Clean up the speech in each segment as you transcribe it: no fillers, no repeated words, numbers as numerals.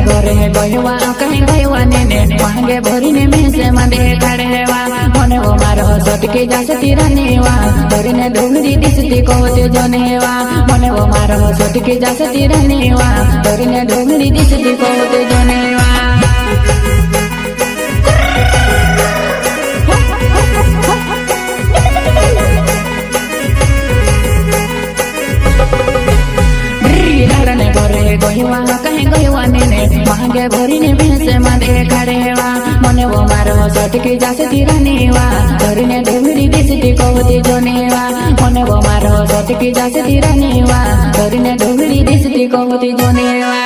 घरे गयवा कहीं गयवा ने मांगे भरी ने मेसे मंदे खड़ेवा मने वो मारो सटके जासे तिरनेवा भरी ने डोंगरी दिसती कोते जनेवा मने वो मारो सटके जासे तिरनेवा भरी ने डोंगरी दिसती कोते जनेवा गयवा कहीं गयवा ने मांगे भरी ने भैंसे मंदे खड़ेवा मने वो मारो सटके जासे तिरनेवा भरी ने डोंगरी दिसती कोते जनेवा मने वो मारो सटके जासे तिरनेवा भरी ने डोंगरी दिसती कोते जनेवा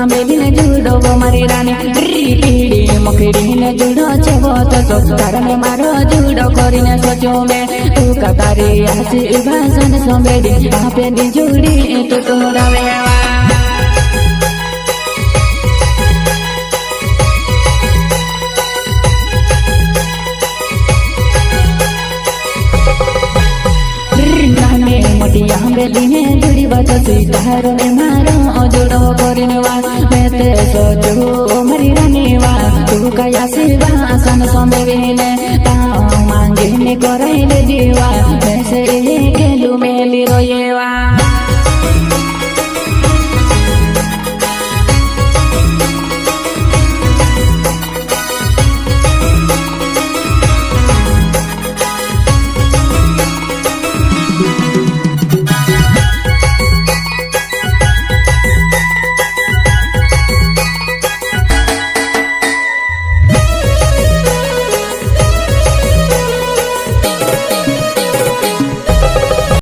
आंबेली ने जुड़ो वो मारी रानी पीड़ी मकड़ी ने जुड़ो छवो तो कारण मारो जुड़ो करी ने सोचो में तू कतारी हसी भाषण सोमेडी आपे नी जुड़ी तो तोड़ा वेवा आंबेली ने जुड़ी बचती तारो ने मारो जुड़ो करिनवा मेते सोचो मरी रानीवा तू कया सिवा सन सोमेविने ता मांगे ने कराइले दीवा वैसे के लुमेली रोयेवा